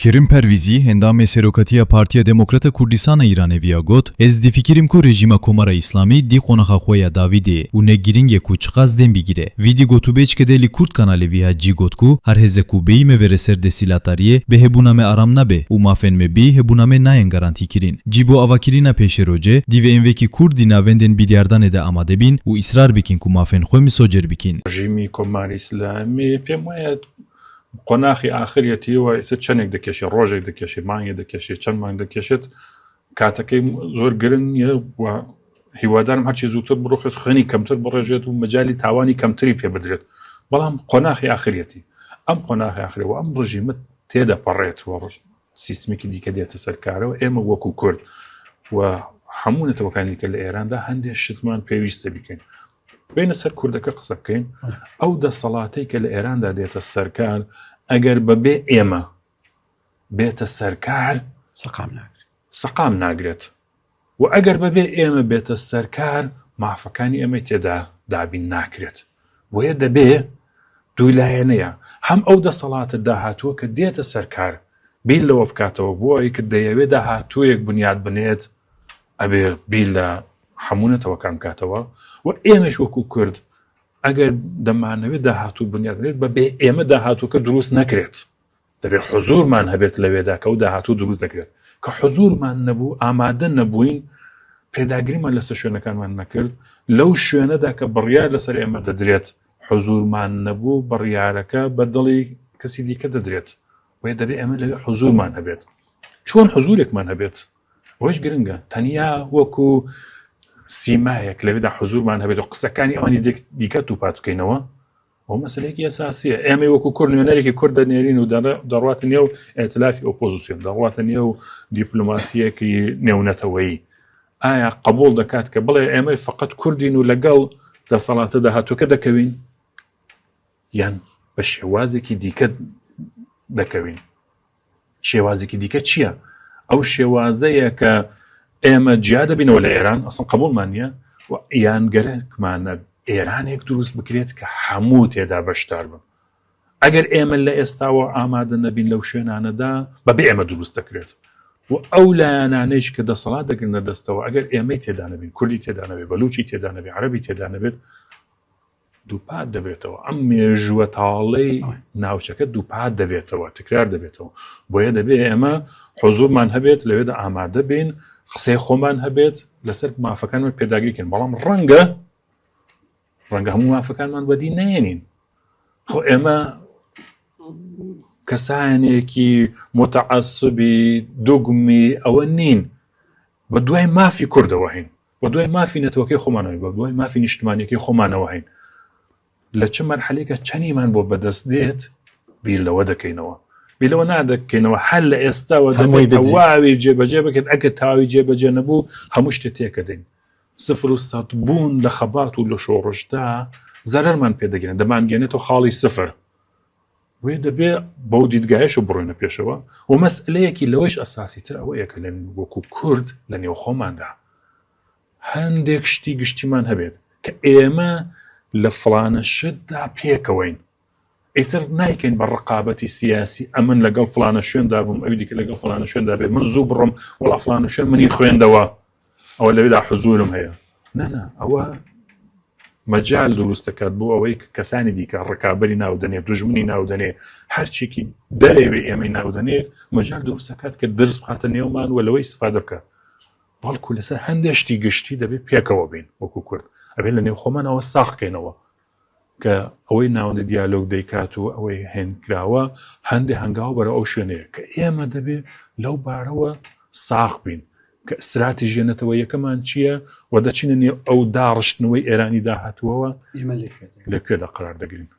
Kerim Pervizî hendamê seroketiya Partiya Demokrata Kurdistana Îranê viya got, ez difikirim ku rejîma Komara Îslamî dî qonaxa xwe ya Dawîdê û ne girîngê ku çiqas dêm bigire. Vîdî gotûbêçkede li Kurd kanalê vîya cî got ku her hêzek ku bêyî me vere ser desîlatariyê bi hebûna me aram nabe û mafên me bî hebûna me nayên garantî kirin. Cî bo avakirîna pêşerojê dî vê ên vekî Kurdî navendên bilyardanê de amade bîn û îsrar bikin ku mafên xwe misocer bikin. Rejîmî Komara Îslamî pêm waya qonaxی ئاخرەتی و ئێستا چەندێک دەکێشێت ڕۆژێک دەکێشێت مانگێک دەکێشێت چەند مانگ دەکێشێت کاتەکەی زۆر گرنگ نییە و هیوادارم هەرچی زووتر بڕۆخێت خوێنی کەمتر بڕێژێت و مەجای تاوانی کەمتری پێ بدرێت بەڵام قۆناخی ئاخرەتی ئەم قۆناخی ئاخرێت و ئەم ڕژیمە تێدە پەڕێت و سیستمێکی دیکە دێتە سەرکارەوە ئێمە وەکو کورد و هەموو نەتەوەکانی کە لە ئێراندا هەندێک شتمان پێویستە بکەین بینە سەر کوردەکە قسە بکەین ئەو دەسەڵاتەی کە لە ئێراندا دێتە سەرکار ئەگەر بەبێ ئێمە بێتە سەرکار سەقام ناگرێت و ئەگەر بەبێ ئێمە بێتە سەرکار مافەکانی ئێمە تێدا دابین ناکرێت وەیە دەبێ دوولایەنەیە هەم ئەو دەسەڵاتە داهاتووە کە دێتە سەرکار بیل لەوە بکاتەوە بۆ ئەوەی کە دەیەوێت داهاتوویەک بنیاد بنێت ئەبێ بیل لە هەموونەتەوەکان کاتەوە و ئێمەش وەکو کورد ئەگەر دەمانەوێت داهاتوو بنیاد بنێت بەبێ ئێمە داهاتووکە دروست نەکرێت دەبێت حوزورمان هەبێت لەوێدا کە ئەو داهاتوو دروست دەکرێت کە حوزورمان نەبوو ئامادە نەبووین پێداگریمان لەسەر شوێنەکانمان نەکرد لەو شوێنەدا کە بڕیار لەسەر ئێمە دەدرێت حوزورمان نەبوو بڕیارەکە بە دڵی کەسی دیکە دەدرێت وێ دەبێت ئێمە لەوێ حوزورمان هەبێت چۆن حوزورێکمان هەبێت ئەوەش گرنگە تەنیا وەکو سیمایەک لەوێدا حوزورمان هەبێت و قسەکانی ئەوانی دیکە تووپات بکەینەوە ئەو مەسەلەیەکی ئەساسیە ئێمە وەکو کورد نوێنەرێکی کورد دەنێرین و دەڕواتە نێو ئێتلافی ئۆپۆزیسیۆن دەڕواتە نێو دیپلۆماسیەکی نێونەتەوەیی ئایا قبول دەکات کە بڵێ ئێمە فقط کوردین و لەگەڵ دەسەڵاتە داهاتووکە دەکەوین یان بە شێوازێکی دیکە دەکەوین شێوازێکی دیکە چییە؟ ئەو شێوازەیە کە ئێمە جیا دەبینەوە لە ئێران ئەسڵ قبولمان نییە و یان گەرەکمانە ئێرانێک دروست بکرێت کە هەموو تێدا بەشدار بن ئەگەر ئێمە لە ئێستاوە ئامادە نەبین لەو شوێنانەدا بەبێ ئێمە دروست دەکرێت و ئەو لایەنانەیش کە دەسەڵات دەگرنە دەستەوە ئەگەر ئێمەی تێدا نەبین کوردی تێدا نەبێت بەلوچی تێدا نەبێت عەرەبی تێدا نەبێت دووپات دەبێتەوە ئەم مێژووە تاڵەی ناوچەکە دووپات دەبێتەوە تکرار دەبێتەوە بۆیە دەبێت ئێمە حوزورمان هەبێت لەوێدا ئامادە بین قسەی خۆمان هەبێت لەسەر مافەکانمان پێداگریکەین بەڵام ڕەنگە هەموو مافەکانمان بەدی نەهێنین خۆ ئێمە کەسانێکی متعەسبی دوگمی ئەوە نین بە دوای مافی کوردەوە هین بە دوای مافی نەتەوەکەی خۆمانەوەی بە دوای مافی نیشتمانیەکەی خۆمانەوە هین لە چه مەرحەلەیەکە چەندیمان بۆ بەدەست دێت بیر لەوە دەکەینەوە بیلەوە نادەکەینەوە هەر لە ئێستاوە دەمەوەی واوی جێبەجێ بکرێت ئەگەر تاوی جێبەجێ نەبوو هەموو شتێ تێکە دەین سفر و سەد بوون لە خەبات و لە شۆڕشدا زەرەرمان پێدەگرێن دەمانگەێنێتەوە خاڵی سفر وێ دەبێ بەو دیدگایەش و بڕۆینە پێشەوە و مەسئلەیەکی لەوەش ئەساسیتر ئەوەیە کە لە وەکو کورد لە نێو خۆماندا هەندێک شتی گشتیمان هەبێت کە ئێمە لە فڵانە شتدا پێکەوەین ئیتر نایکەین بە ڕقابەتی سیاسی ئەمن لەگەڵ فڵانە شوێندا بووم ئەوی دیکە لەگەڵ فڵانە شوێندا بێت من زوو بڕم وەڵا فڵانە شوێن منی خوێندەوە ئەوە لەوێدا حوزورم هەیە نەنا ئەوە مەجال دروست دەکات بۆ ئەوەی کەسانی دیکە ڕکابەری ناودەنێت دوژمنی ناودەنێت هەرچێکی دەرەوێ ئێمەی ناودەنێت مەجال دروست دەکات کە درس بخاتە نێومان و لەوەی استفادە بکات بەڵکو لەسەر هەندێک شتی گشتی دەبێت پێکەوە بین وەکو کورد ئەبێت لە نێو خۆمانەوە ساختکەینەوە کە ئەوەی ناوەندە دیالۆگ دەیکات و ئەوەی هێنکراوە هەندێک هەنگاو بەرە ئەو شوێنەیە کە ئێمە دەبێت لەو بارەوە ساخ بین کە استراتیژیەنەتەوە یەکەمان چییە و دەچینە نێو ئەو داڕشتنەوەی ئێرانی داهاتووەوە لەکوێدا قرار دەگرین